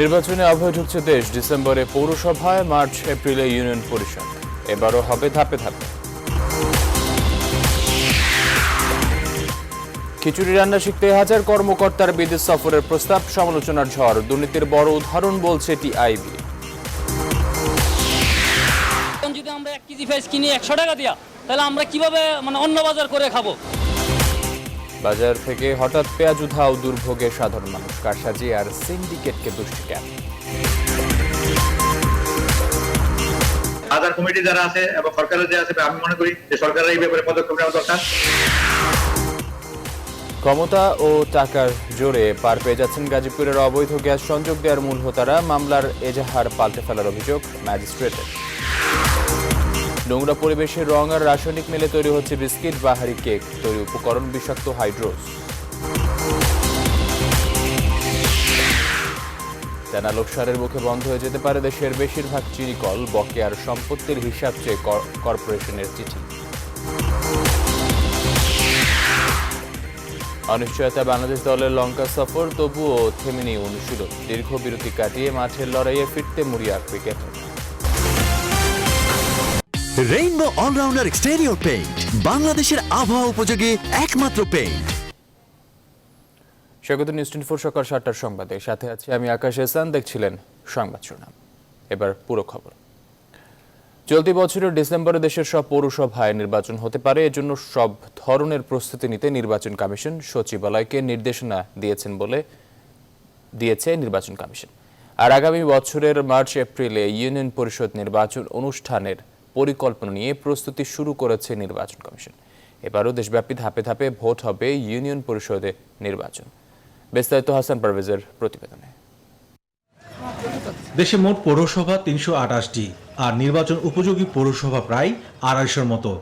নির্বাচনে আবহে ঢুকছে দেশ। ডিসেম্বরে পৌরসভায়, মার্চ এপ্রিলে ইউনিয়ন পরিষদ। এবারও হবে ধাপে ধাপে। খিচুড়ি রান্না শিখতে হাজার কর্মকর্তার বিদেশ সফরের প্রস্তাব, সমালোচনার ঝড়। দুর্নীতির বড় উদাহরণ বলছে টিআইবি। যদি আমরা 1 কেজি পেঁয়াজ কিনি 100 টাকা দিয়া, তাহলে আমরা কিভাবে অন্য বাজার করে খাবো? বাজার থেকে হঠাৎ পেঁয়াজ উধাও, দুর্ভোগে সাধারণ মানুষ। কারসাজি আর সিন্ডিকেটকে দুষ্টি কেন? বাজার কমিটি যারা আছে এবং সরকারের যে আছে, আমি মনে করি যে সরকারের এই ব্যাপারে পদক্ষেপ নেওয়া দরকার। ক্ষমতা ও টাকার জোরে পার পেয়ে যাচ্ছেন গাজীপুরের অবৈধ গ্যাস সংযোগ দেওয়ার মূল হোতারা। মামলার এজাহার পাল্টে ফেলার অভিযোগ ম্যাজিস্ট্রেটের। নোংরা পরিবেশে রং আর রাসায়নিক মিলে তৈরি হচ্ছে বিস্কিট, বাহারি কেক। তৈরি উপকরণ বিষাক্ত হাইড্রোজ। টানা লোকসানের মুখে বন্ধ হয়ে যেতে পারে দেশের বেশিরভাগ চিনিকল। বকেয়ার সম্পত্তির হিসাব চেয়ে কর্পোরেশনের চিঠি। অনিশ্চয়তা বাংলাদেশ দলের লঙ্কা সফর, তবুও থেমেনি অনুশীলন। দীর্ঘ বিরতি কাটিয়ে মাঠের লড়াইয়ে ফিরতে মরিয়া cricketer. Rainbow all-rounder exterior paint, বাংলাদেশের আবহাওয়া উপযোগী একমাত্র পেইন্ট। স্বাগত নিউজ 24 সকাল 7টার সংবাদে। সাথে আছি আমি আকাশ এহসান। দেখছিলেন সংবাদ শিরোনাম। এবার পুরো খবর। চলতি বছরের ডিসেম্বরে দেশের সব পৌরসভায় নির্বাচন হতে পারে। এজন্য সব ধরনের প্রস্তুতি নিতে নির্বাচন কমিশন সচিবালয়কে নির্দেশনা দিয়েছে নির্বাচন কমিশন। আর আগামী বছরের মার্চ এপ্রিলে ইউনিয়ন পরিষদ নির্বাচন অনুষ্ঠানের পরিকল্পনা নিয়ে প্রস্তুতি শুরু করেছে নির্বাচন কমিশন। এবারও দেশব্যাপী ধাপে ধাপে ভোট হবে ইউনিয়ন পরিষদে নির্বাচন। বিস্তারিত হাসান পারভেজের প্রতিবেদনে। দেশে মোট পৌরসভা 328টি আর নির্বাচন উপযোগী পৌরসভা প্রায় 250-র মতো।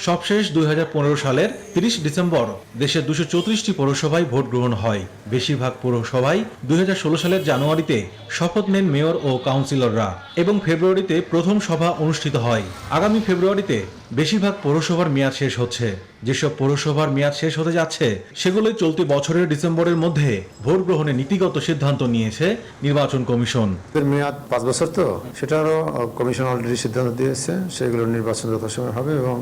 সবশেষ 2015 সালের 30 ডিসেম্বর দেশের 234টি পৌরসভায় ভোট গ্রহণ হয়। বেশিরভাগ পৌরসভায় 2016 সালের জানুয়ারিতে শপথ নেন মেয়র ও কাউন্সিলররা এবং ফেব্রুয়ারিতে প্রথম সভা অনুষ্ঠিত হয়। আগামী ফেব্রুয়ারিতে বেশিরভাগ পৌরসভার মেয়াদ শেষ হচ্ছে। যেসব পৌরসভার মেয়াদ শেষ হতে যাচ্ছে সেগুলোই চলতি বছরের ডিসেম্বরের মধ্যে ভোট গ্রহণের নীতিগত সিদ্ধান্ত নিয়েছে নির্বাচন কমিশন। মেয়াদ 5 বছর, তো সেটারও কমিশন অলরেডি সিদ্ধান্ত দিয়েছে। সেগুলোর নির্বাচন যথাসময় হবে এবং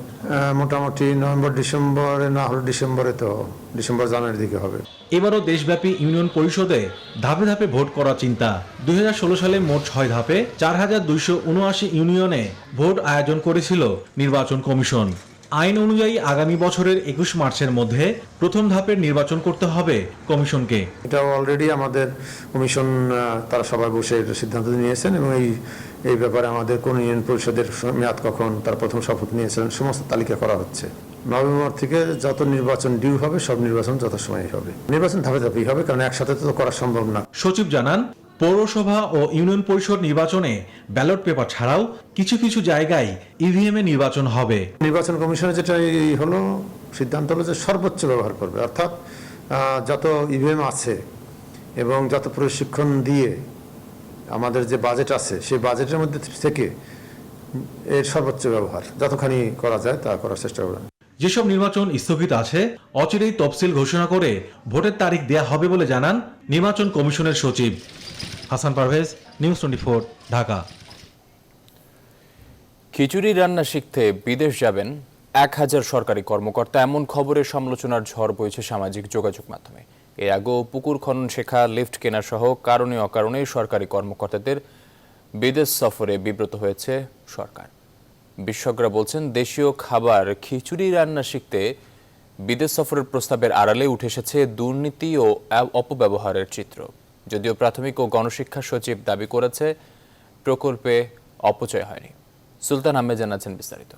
মোটামুটি নভেম্বর ডিসেম্বরে না হলে ডিসেম্বর জানুয়ারির দিকে হবে। এবারও দেশব্যাপী ইউনিয়ন পরিষদে ধাপে ধাপে ভোট করার চিন্তা। 2016 সালে মোট 6 ধাপে 4279 ইউনিয়নে ভোট আয়োজন করেছিল নির্বাচন কমিশন। আইন অনুযায়ী আগামী বছরের 21 মার্চের মধ্যে প্রথম ধাপের নির্বাচন করতে হবে কমিশনকে। এটা অলরেডি আমাদের কমিশন তারা সবাই বসে সিদ্ধান্ত নিয়েছেন এবং এই ব্যাপারে আমাদের কোন ইউনিয়ন পরিষদের মেয়াদ কখন তারা প্রথম শপথ নিয়েছিলেন সমস্ত তালিকা করা হচ্ছে। নভেম্বর থেকে যত নির্বাচন ডিউ হবে সব নির্বাচন যথাসময়ে হবে। নির্বাচন ধাপে ধাপেই হবে, কারণ একসাথে তো করা সম্ভব না। সচিব জানান, পৌরসভা ও ইউনিয়ন পরিষদ নির্বাচনে ব্যালট পেপার ছাড়াও কিছু কিছু জায়গায় ইভিএম এ নির্বাচন হবে। নির্বাচন কমিশনের যেটা হলো সিদ্ধান্ত হলো যে সর্বোচ্চ ব্যবহার করবে, অর্থাৎ যত ইভিএম আছে এবং যত প্রশিক্ষণ দিয়ে আমাদের যে বাজেট আছে সেই বাজেটের মধ্যে থেকে এর সর্বোচ্চ ব্যবহার যতখানি করা যায় তা করার চেষ্টা করবেন। যেসব নির্বাচন স্থগিত আছে অচিরেই তফসিল ঘোষণা করে ভোটের তারিখ দেয়া হবে বলে জানান নির্বাচন কমিশনের সচিব। হাসান পারভেজ, নিউজ 24, ঢাকা। খিচুড়ি রান্না শিখতে বিদেশ যাবেন 1000 সরকারি কর্মকর্তা, এমন খবরের সমালোচনার ঝড় বইছে সামাজিক যোগাযোগ মাধ্যমে। এর আগেও পুকুর খনন শেখা, লিফট কেনা সহ কারণে অকারণে সরকারি কর্মকর্তাদের বিদেশ সফরে বিব্রত হয়েছে সরকার। বিশেষজ্ঞরা বলছেন, দেশীয় খাবার খিচুড়ি রান্না শিখতে বিদেশ সফরের প্রস্তাবের আড়ালে উঠে এসেছে দুর্নীতি ও অপব্যবহারের চিত্র। যদিও প্রাথমিক ও গণশিক্ষা সচিব দাবি করেছে প্রকল্পে অপচয় হয়নি। সুলতান আহমেদ জানাচ্ছেন বিস্তারিত।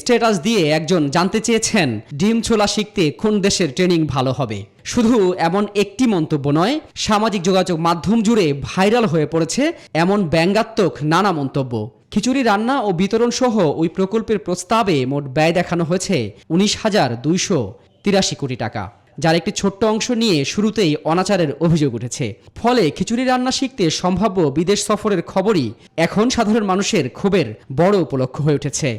স্ট্যাটাস দিয়ে একজন জানতে চেয়েছেন ডিম ছোলা শিখতে কোন দেশের ট্রেনিং ভালো হবে। শুধু এমন একটি মন্তব্য নয়, সামাজিক যোগাযোগ মাধ্যম জুড়ে ভাইরাল হয়ে পড়েছে এমন ব্যঙ্গাত্মক নানা মন্তব্য। খিচুড়ি রান্না ও বিতরণ সহ ওই প্রকল্পের প্রস্তাবে মোট ব্যয় দেখানো হয়েছে 19,283 কোটি টাকা, যার একটি ছোট্ট অংশ নিয়ে শুরুতেই অনাচারের অভিযোগ উঠেছে। ফলে খিচুড়ি রান্না শিখতে সম্ভাব্য বিদেশ সফরের খবরই এখন সাধারণ মানুষের ক্ষোভের বড় উপলক্ষ হয়ে উঠেছে।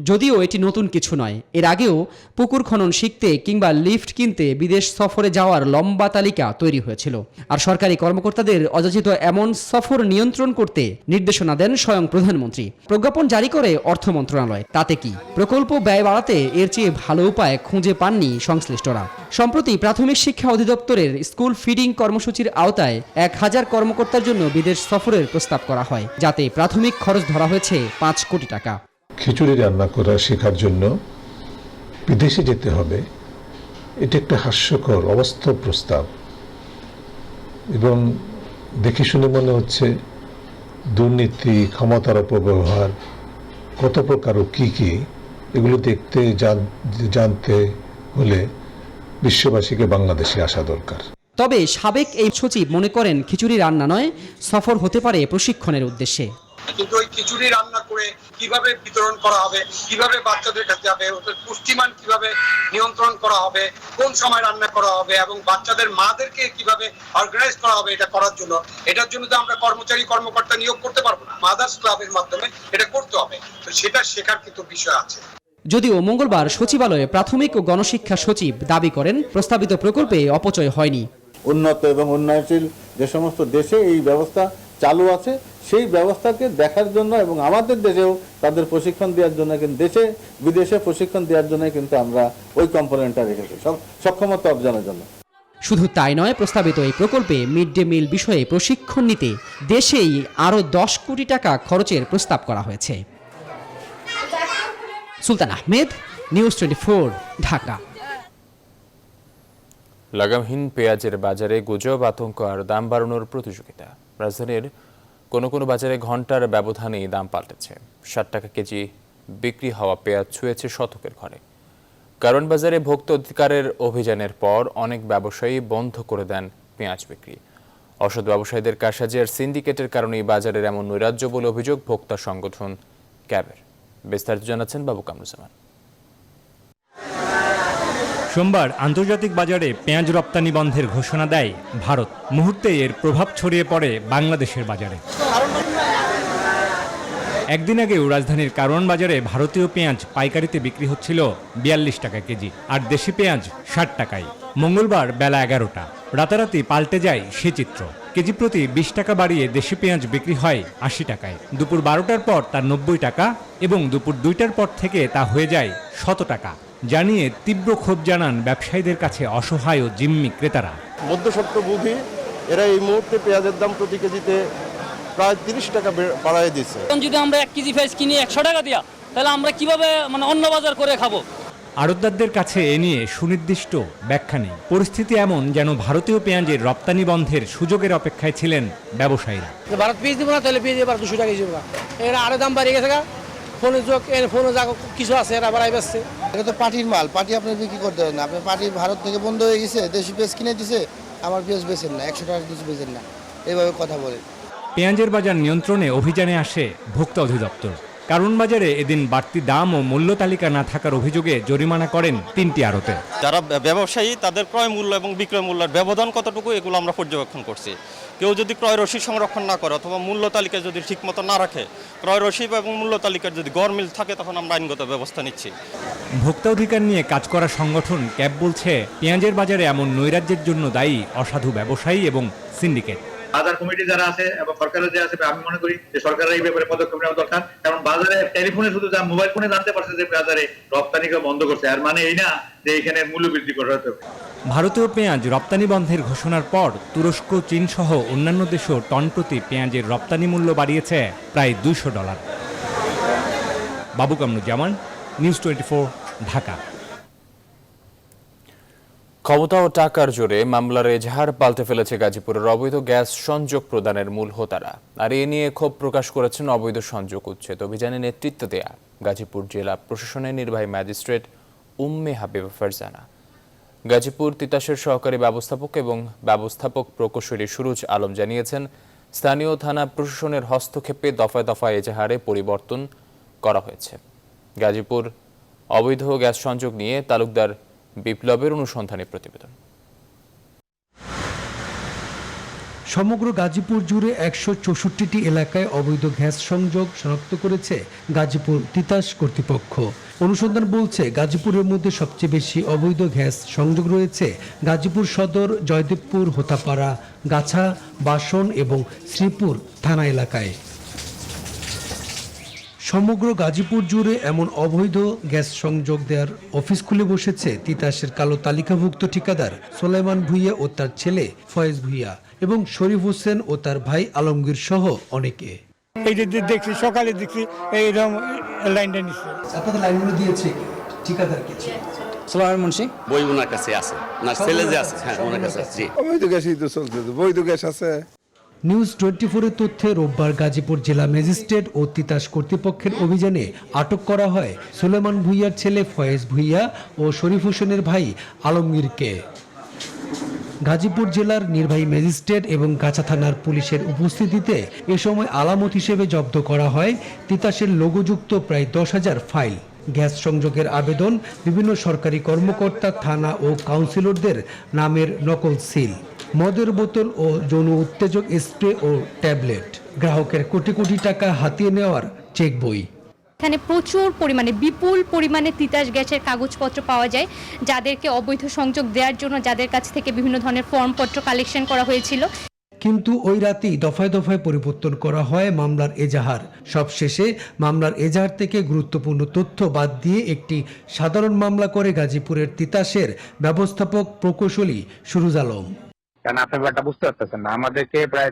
যদিও এটি নতুন কিছু নয়, এর আগেও পুকুর খনন শিখতে কিংবা লিফট কিনতে বিদেশ সফরে যাওয়ার লম্বা তালিকা তৈরি হয়েছিল। আর সরকারি কর্মকর্তাদের অযাচিত এমন সফর নিয়ন্ত্রণ করতে নির্দেশনা দেন স্বয়ং প্রধানমন্ত্রী। প্রজ্ঞাপন জারি করে অর্থ মন্ত্রণালয়। তাতে কি প্রকল্প ব্যয় বাড়াতে এর চেয়ে ভালো উপায় খুঁজে পাননি সংশ্লিষ্টরা। সম্প্রতি প্রাথমিক শিক্ষা অধিদপ্তরের স্কুল ফিডিং কর্মসূচির আওতায় 1000 কর্মকর্তার জন্য বিদেশ সফরের প্রস্তাব করা হয়, যাতে প্রাথমিক খরচ ধরা হয়েছে 5 কোটি টাকা। খিচুড়ি রান্না করা শেখার জন্য বিদেশে যেতে হবে, এটা একটা হাস্যকর অবাস্তব প্রস্তাব এবং দেখে শুনে মনে হচ্ছে দুর্নীতি, ক্ষমতার অপব্যবহার, কত প্রকার ও কি এগুলো দেখতে জানতে হলে বিশ্ববাসীকে বাংলাদেশে আসা দরকার। তবে সাবেক এই সচিব মনে করেন খিচুড়ি রান্না নয়, সফর হতে পারে প্রশিক্ষণের উদ্দেশ্যে। কিন্তু ওই খিচুড়ি রান্না করে কিভাবে বিতরণ করা হবে, কিভাবে বাচ্চাদের কাছে যাবে, ওদের পুষ্টিমান কিভাবে নিয়ন্ত্রণ করা হবে, কোন সময় রান্না করা হবে এবং বাচ্চাদের মাদেরকে কিভাবে অর্গানাইজ করা হবে, এটার জন্য তো আমরা কর্মকর্তা নিয়োগ করতে পারবো না। মাদার্স ক্লাবের মাধ্যমে এটা করতে হবে, তো সেটা শেখার কিন্তু বিষয় আছে। যদিও মঙ্গলবার সচিবালয়ে প্রাথমিক ও গণশিক্ষা সচিব দাবি করেন প্রস্তাবিত প্রকল্পে অপচয় হয়নি। উন্নত এবং উন্নয়নশীল যে সমস্ত দেশে এই ব্যবস্থা চালু আছে সেই ব্যবস্থাকে দেখার জন্য এবং আমাদের দেশেও তাদের প্রশিক্ষণ দেওয়ার জন্য, কিন্তু দেশে বিদেশে প্রশিক্ষণ দেওয়ার জন্য কিন্তু আমরা ওই কম্পোনেন্টটা রেখেছি সক্ষমতা অর্জনের জন্য। শুধু তাই নয়, প্রস্তাবিত এই প্রকল্পে মিড ডে মিল বিষয়ে প্রশিক্ষণ নিতে দেশেই আরও 10 কোটি টাকা খরচের প্রস্তাব করা হয়েছে। সুলতান আহমেদ, নিউজ 24, ঢাকা। লাগামহীন পেঁয়াজের বাজারে গুজব, আতঙ্ক আর দাম বাড়ানোর প্রতিযোগিতা। রাজধানীর কোনো বাজারে ঘন্টার ব্যবধানেই দাম পাল্টেছে। 60 টাকা কেজি বিক্রি হওয়া পেঁয়াজ ছুঁয়েছে শতকের ঘরে। কারণ বাজারে ভোক্তা অধিকারের অভিযানের পর অনেক ব্যবসায়ী বন্ধ করে দেন পেঁয়াজ বিক্রি। অসৎ ব্যবসায়ীদের কারসাজি আর সিন্ডিকেটের কারণেই বাজারের এমন নৈরাজ্য বলে অভিযোগ ভোক্তা সংগঠন ক্যাবের। বিস্তারিত জানাচ্ছেন বাবু কামরুজ্জামান। সোমবার আন্তর্জাতিক বাজারে পেঁয়াজ রপ্তানি বন্ধের ঘোষণা দেয় ভারত। মুহূর্তেই এর প্রভাব ছড়িয়ে পড়ে বাংলাদেশের বাজারে। একদিন আগেও রাজধানীর কারওয়ান বাজারে ভারতীয় পেঁয়াজ পাইকারিতে বিক্রি হচ্ছিল 42 টাকা কেজি, আর দেশি পেঁয়াজ 60 টাকায়। মঙ্গলবার বেলা 11টা রাতারাতি পাল্টে যায় সে চিত্র। কেজি প্রতি 20 টাকা বাড়িয়ে দেশি পেঁয়াজ বিক্রি হয় 80 টাকায়। দুপুর 12টার পর তা 90 টাকা এবং দুপুর 2টার পর থেকে তা হয়ে যায় 100 টাকা। জানিয়ে তীব্র ক্ষোভ জানান ব্যবসায়ীদের কাছে অসহায় ও জিম্মি ক্রেতারা। মধ্যস্বত্বভোগী এরা এই মুহূর্তে পেঁয়াজের দাম প্রতি কেজিতে প্রায় 30 টাকা বাড়ায় দিচ্ছে। যদি আমরা 1 কেজি পেঁয়াজ কিনি 100 টাকা দিয়া, তাহলে আমরা কিভাবে অন্য বাজার করে খাবো? আড়তদারদের কাছে এ নিয়ে সুনির্দিষ্ট ব্যাখ্যা নেই। পরিস্থিতি এমন যেন ভারতীয় পেঁয়াজের রপ্তানি বন্ধের সুযোগের অপেক্ষায় ছিলেন ব্যবসায়ীরা। ভারত পেঁয়াজ দিব না, তাহলে পেঁয়াজ এবার 200 টাকা দিব না। এরা আরো দাম বাড়িয়ে গেছে, ফোনে যা কিছু আছে এরা বাড়াই বেচছে। এটা তো পার্টির মাল, পার্টি আপনার বিক্রি করতে হবে না। আপনার পার্টি ভারত থেকে বন্ধ হয়ে গেছে, দেশি পেঁয়াজ কিনে দিছে, আমার পেঁয়াজ বেচেন না, 100 টাকা কিছু বেচেন না, এইভাবে কথা বলে। পেঁয়াজের বাজার নিয়ন্ত্রণে অভিযানে আসে ভোক্তা অধিদপ্তর। কারণ বাজারে এদিন বাড়তি দাম ও মূল্য তালিকা না থাকার অভিযোগে জরিমানা করেন 3টি আড়তে। যারা ব্যবসায়ী তাদের ক্রয় মূল্য এবং বিক্রয় মূল্যের ব্যবধান কতটুকু এগুলো আমরা পর্যবেক্ষণ করছি। কেউ যদি ক্রয় রসিদ সংরক্ষণ না করে অথবা মূল্য তালিকা যদি ঠিকমতো না রাখে, ক্রয় রসিদ এবং মূল্য তালিকার যদি গরমিল থাকে, তখন আমরা আইনগত ব্যবস্থা নিচ্ছি। ভোক্তা অধিকার নিয়ে কাজ করা সংগঠন ক্যাব বলছে, পেঁয়াজের বাজারে এমন নৈরাজ্যের জন্য দায়ী অসাধু ব্যবসায়ী এবং সিন্ডিকেট। বাজার কমিটি যারা আছে এবং সরকারের যে আছে, আমি মনে করি যে সরকারের এই ব্যাপারে পদক্ষেপ নেওয়া দরকার। কারণ বাজারে টেলিফোনে শুধু মোবাইল ফোনে জানতে পারছে যে বাজারে রপ্তানিকে বন্ধ করছে, আর মানে এই না যে এখানে মূল্য বৃদ্ধি করা হতে হবে। ভারতীয় পেঁয়াজ রপ্তানি বন্ধের ঘোষণার পর তুরস্ক, চীন সহ অন্যান্য দেশও টন প্রতি পেঁয়াজের রপ্তানি মূল্য বাড়িয়েছে প্রায় $200। বাবু কামরুজ্জামান, নিউজ 24, ঢাকা। ক্ষমতা ও টাকার জোরে মামলার এজাহার পাল্টে ফেলেছে গাজীপুরের অবৈধ গ্যাস সংযোগ প্রদানের মূল হোতারা। আর এ নিয়ে ক্ষোভ প্রকাশ করেছেন অবৈধ সংযোগ উচ্ছেদ অভিযানে নেতৃত্ব দেয়া গাজীপুর জেলা প্রশাসনের নির্বাহী ম্যাজিস্ট্রেট উম্মে হাবিবা ফারজানা। গাজীপুর তিতাসের সহকারী ব্যবস্থাপক এবং ব্যবস্থাপক প্রকৌশলী সুরুজ আলম জানিয়েছেন, স্থানীয় থানা প্রশাসনের হস্তক্ষেপে দফায় দফায় এজাহারে পরিবর্তন করা হয়েছে। গাজীপুর অবৈধ গ্যাস সংযোগ নিয়ে তালুকদার বিপ্লবের অনুসন্ধানী প্রতিবেদন। সমগ্র গাজীপুর জুড়ে 164টি এলাকায় অবৈধ গ্যাস সংযোগ শনাক্ত করেছে গাজীপুর তিতাস কর্তৃপক্ষ। অনুসন্ধান বলছে গাজীপুরের মধ্যে সবচেয়ে বেশি অবৈধ গ্যাস সংযোগ রয়েছে গাজীপুর সদর, জয়দেবপুর, হোতাপাড়া, গাছা, বাসন এবং শ্রীপুর থানা এলাকায়। সমগ্র গাজীপুর জুড়ে এমন অবৈধ গ্যাস সংযোগ দেওয়ার অফিস খুলে বসেছে তিতাসের কালো তালিকাভুক্ত ঠিকাদার সোলাইমান ভূঁইয়া ও তার ছেলে ফয়েজ ভূঁইয়া এবং শরীফ হোসেন ও তার ভাই আলমগীর সহ অনেকে। এই যে দেখছি সকালে দেখছি এইরকম লাইনটা নিচ্ছে। আপনাদের লাইনগুলো দিয়েছে ঠিকাদার কিছু? সোলাইমান মুন্সি বই ওনার কাছে আছে, না ছেলে যে আছে, হ্যাঁ ওনার কাছে আছে। জি, অবৈধ গ্যাসই তো চলছে, বৈধ গ্যাস আছে। নিউজ 24-এর তথ্যে রোববার গাজীপুর জেলা ম্যাজিস্ট্রেট ও তিতাস কর্তৃপক্ষের অভিযানে আটক করা হয় সুলেমান ভূঁইয়ার ছেলে ফয়েজ ভূঁইয়া ও শরীফ হোসেনের ভাই আলমগীরকে। গাজীপুর জেলার নির্বাহী ম্যাজিস্ট্রেট এবং গাছা থানার পুলিশের উপস্থিতিতে এ সময় আলামত হিসেবে জব্দ করা হয় তিতাসের লোগোযুক্ত প্রায় 10,000 ফাইল, গ্যাস সংযোগের আবেদন, বিভিন্ন সরকারি কর্মকর্তা, থানা ও কাউন্সিলরদের নামের নকল সিল, মদের বোতল ও যৌন উত্তেজক স্প্রে ও ট্যাবলেট, গ্রাহকের কোটি কোটি টাকা হাতিয়ে নেওয়ার চেক বই। এখানে প্রচুর পরিমাণে বিপুল পরিমাণে তিতাস গ্যাসের কাগজপত্র পাওয়া যায়, যাদেরকে অবৈধ সংযোগ দেওয়ার জন্য যাদের কাছ থেকে বিভিন্ন ধরনের ফর্মপত্র কালেকশন করা হয়েছিল। কিন্তু ওই রাতেই দফায় দফায় পরিবর্তন করা হয় মামলার এজাহার। সবশেষে মামলার এজাহার থেকে গুরুত্বপূর্ণ তথ্য বাদ দিয়ে একটি সাধারণ মামলা করে গাজীপুরের তিতাসের ব্যবস্থাপক প্রকৌশলী সুরুজ আলম। কারণ আপনি ব্যাপারটা বুঝতে পারতেছেন না, আমাদেরকে প্রায়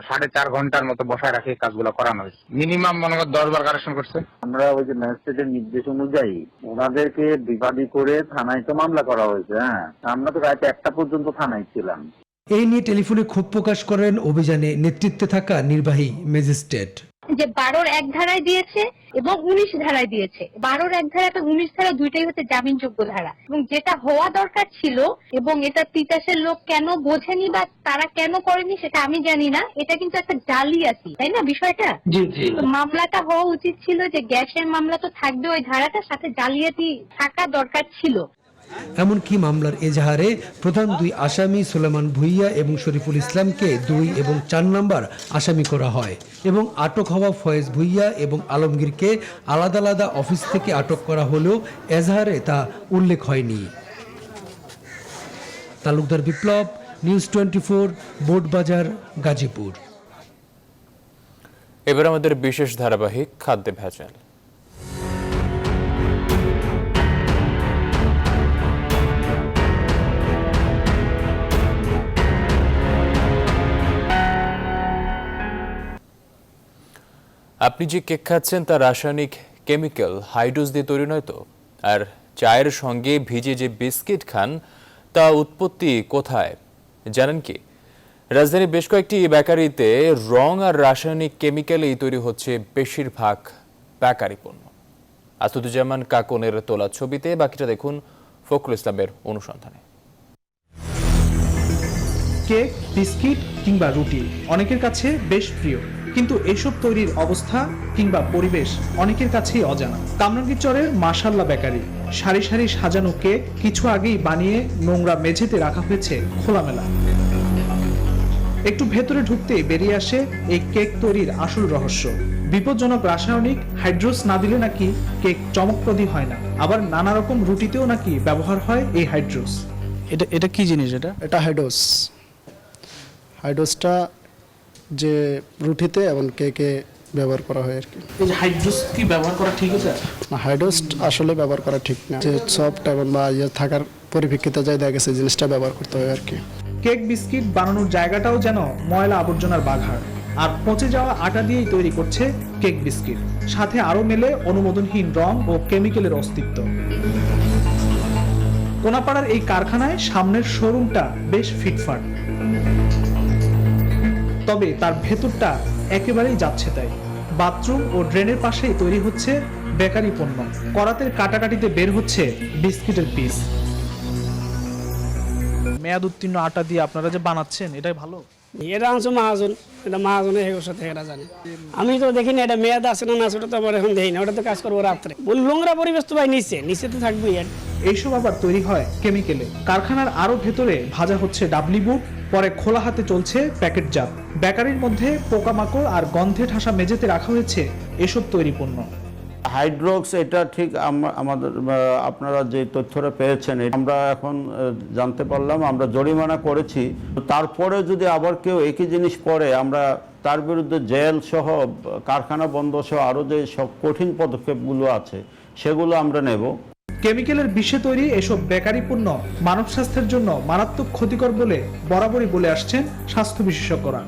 4.5 ঘন্টার মতো বসায় রাখে কাজগুলো করানো হয়েছে। মিনিমাম মনে করেন 10 বার কারেকশন করছে। আমরা ওই যে ম্যাজিস্ট্রেটের নির্দেশ অনুযায়ী ওনাদেরকে বিবাদী করে থানায় তো মামলা করা হয়েছে। হ্যাঁ, আমরা তো রাত 1টা পর্যন্ত থানায় ছিলাম। এই নিয়ে টেলিফোনে ক্ষোভ প্রকাশ করেন অভিযানে নেতৃত্বে থাকা নির্বাহী ম্যাজিস্ট্রেট। যে 12-র 1 ধারায় দিয়েছে এবং 19 ধারায় দিয়েছে। 12-র 1 ধারা এবং 19 ধারা দুইটাই হচ্ছে জামিনযোগ্য ধারা, এবং যেটা হওয়া দরকার ছিল এবং এটা তিতাসের লোক কেন বোঝেনি বা তারা কেন করেনি সেটা আমি জানি না। এটা কিন্তু একটা জালিয়াতি, তাই না বিষয়টা? তো মামলাটা হওয়া উচিত ছিল যে গ্যাসের মামলা তো থাকবে, ওই ধারাটার সাথে জালিয়াতি থাকা দরকার ছিল। এমনকি মামলার এজাহারে প্রধান 2 আসামি সুলেমান ভূঁইয়া এবং শরীফুল ইসলামকে 2 এবং 4 নম্বর আসামি করা হয় এবং আটক হওয়া ফয়েজ ভূঁইয়া এবং আলমগীরকে আলাদা আলাদা অফিস থেকে আটক করা হলেও এজাহারে তা উল্লেখ হয়নি। তালুকদার বিপ্লব, নিউজ 24, বোর্ডবাজার, গাজীপুর। এবার আমাদের বিশেষ ধারাবাহিক খাদ্যে ভেজাল। আপনি যে কেক খাচ্ছেন তা রাসায়নিক কেমিক্যাল হাইড্রোজ দিয়ে তৈরি নয় তো? আর চায়ের সঙ্গে ভিজে যে বিস্কিট খান তা উৎপত্তি কোথায় জানেন কি? রাজধানীর বেশ কয়েকটি বেকারিতে রং আর রাসায়নিক কেমিক্যালেই তৈরি হচ্ছে বেশিরভাগ বেকারি পণ্য। আসাদুজ্জামান কাকনের তোলা ছবিতে, বাকিটা দেখুন ফখরুল ইসলামের অনুসন্ধানে। কেক, বিস্কিট কিংবা রুটি অনেকের কাছে বেশ প্রিয়, কিন্তু এসব তৈরির অবস্থা কিংবা পরিবেশ অনেকের কাছেই অজানা। কামরাঙ্গীরচরের মাশাল্লাহ বেকারি, সারি সারি সাজানো কেক কিছু আগেই বানিয়ে নোংরা মেঝেতে রাখা হয়েছে খোলামেলা। একটু ভেতরে ঢুকতেই বেরিয়ে আসে এই কেক তৈরির আসল রহস্য। বিপজ্জনক রাসায়নিক হাইড্রোস না দিলে নাকি কেক চমকপ্রদই হয় না, আবার নানা রকম রুটিতেও নাকি ব্যবহার হয় এই হাইড্রোস। এটা কি জিনিস? এটা হাইড্রোস। হাইড্রোসটা যে রুটিতে এবং কেকে ব্যবহার করা হয় আর কি। এই যে হাইড্রোস কি ব্যবহার করা ঠিক আছে? না, হাইড্রোস আসলে ব্যবহার করা ঠিক না। যে সফট এবং বা ইয়ে থাকার পরিপ্রেক্ষিতে যাই দেখা গেছে জিনিসটা ব্যবহার করতে হয় আর কি। কেক বিস্কিট বানানোর জায়গাটাও যেন ময়লা আবর্জনার বাঘার, আর পচে যাওয়া আটা দিয়েই তৈরি করছে কেক বিস্কিট। সাথে আরো মেলে অনুমোদনহীন রং ও কেমিক্যালের অস্তিত্ব। কোনাপাড়ার এই কারখানায় সামনের শোরুমটা বেশ ফিটফাট, তবে তার ভেতরটা একেবারেই যাচ্ছে তাই। বাথরুম ও ড্রেনের পাশেই তৈরি হচ্ছে বেকারি পণ্য। করাতের কাটাকাটিতে বের হচ্ছে বিস্কিটের পিস। মেয়াদ উত্তীর্ণ আটা দিয়ে আপনারা যে বানাচ্ছেন এটাই ভালো? এটা আনছো মাহাজন, এটা মাহাজনে হেগোর সাথে এরা জানে। আমি তো দেখিনি এটা মেয়াদ আছে না ওটা তো আবার এখন দেখি না, ওটা তো কাজ করবো রাত্রে। নোংরা পরিবেশ তো ভাই নিচে তো থাকবেই। এইসব আবার তৈরি হয় কেমিক্যালে। কারখানার আরো ভেতরে ভাজা হচ্ছে ডাবলি বুট, পরে খোলা হাতে চলছে প্যাকেটজাত। বেকারির মধ্যে পোকামাকড় আর গন্ধে ঠাসা মেঝেতে রাখা হয়েছে এসব তৈরি পণ্য। হাইড্রোক্স, এটা ঠিক আমাদের আপনারা যে তথ্যটা পেয়েছেন আমরা এখন জানতে পারলাম, আমরা জরিমানা করেছি। তারপরে যদি আবার কেউ একই জিনিস করে, আমরা তার বিরুদ্ধে জেল সহ, কারখানা বন্ধ সহ আরও যে সব কঠিন পদক্ষেপগুলো আছে সেগুলো আমরা নেব। কেমিক্যালের বিষে তৈরি এসব বেকারি পণ্য মানব স্বাস্থ্যের জন্য মারাত্মক ক্ষতিকর বলে বরাবরই বলে আসছেন স্বাস্থ্য বিশেষজ্ঞরা।